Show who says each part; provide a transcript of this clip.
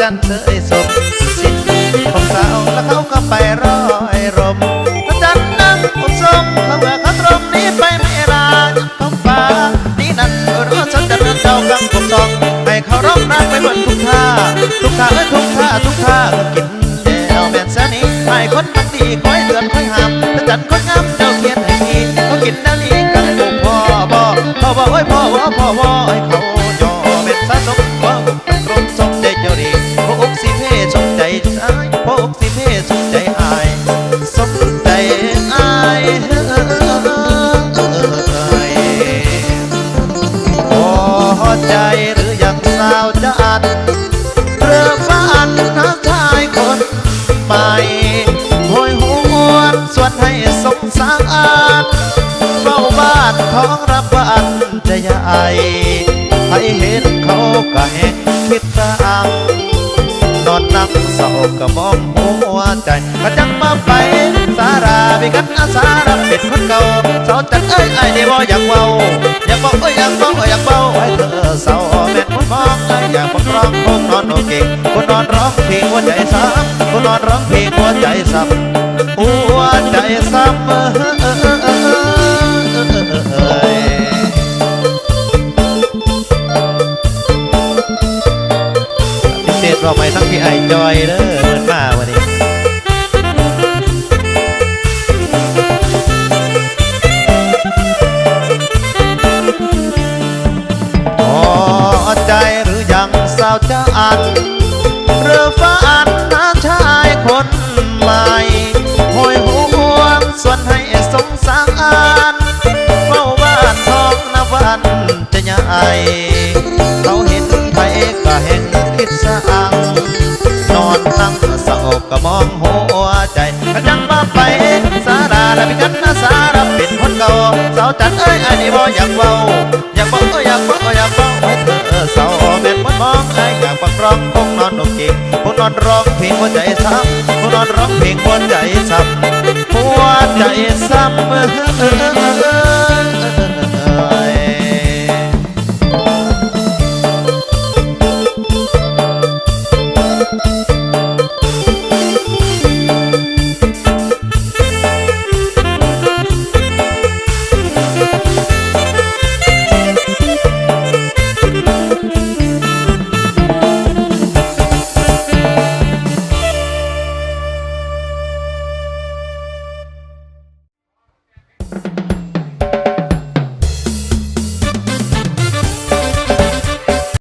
Speaker 1: กันเสยสมสิ้นของสาวแล้วเขาก็ไปรอยรมพระจันทร์นั่งอมทรงเขาเมื่อเขาตรงนี้ไปไม่ลาท้องฟ้านี่นั่นรอฉันจะเดินเจ้ากำผมซองให้เขาร้องรักไปหมดทุกท่าทุกท่าทุกท่าทุกท่าก็กินแนวแม่นซะนี้ให้คนบางทีคอยเตือนคอยห้ามพระจันทร์คนงามเจ้าเขียนให้ทีเขากินแนวนี้กันถูกพ่อโอ้ยพ่อให้เขายอแม่นซะสมพ่อกรมสมใจเจ้าดีพ่ออกสิเพสมใจอายพ่ออกสิเพสมใจอายสมใจอายพอใจหรือยังสาวจันเรือฝันหาชายคนใหม่โหยหวนส่วนให้สงสารเฝ้าบ้านท้องรับบ้านจะใหญ่ให้เห็นเขาก็แห่งคิดต่างนอนนั่งเศร้าก็มองหัวใจก็จังมาไปสาราพิกันอาสารับเป็นคนเก่าสาวจันไอ้เดี๋ยวอยากเบาอยากบอกอยากเบาให้เธอเศร้าแม่นคนมองอยากบอกร้องคงนอนโอเคคนนอนร้องเพลงหัวใจซ้ำคนนอนร้องเพลงหัวใจซ้ำหัวใจซ้ำพิเศษรอไปทั้งพี่ไอจอยเด้อเหมือนมาวันนี้ใจหรือยังสาวจะอันเรือฟ้าอันหาชายคนใหม่โหยหวนส่วนให้สงสารเฝ้าบ้านทองนวันจะใหญ่เขาเห็นไปก็แห่งคิดสะอังนอนนั่งเศร้าก็มองหัวใจก็ยังมาไปสาราและพิกันนาสารับเป็นคนเก่าสาวจันอันนี้บ่อยากเบาอยากบอกอยากให้เธอเศร้าแม่นคนมองอยากฟังร้องคงนอนอกเก่งคงนอนร้องเพลงหัวใจซ้ำคงนอนร้องเพลงหัวใจซ้ำหัวใจซ้ำ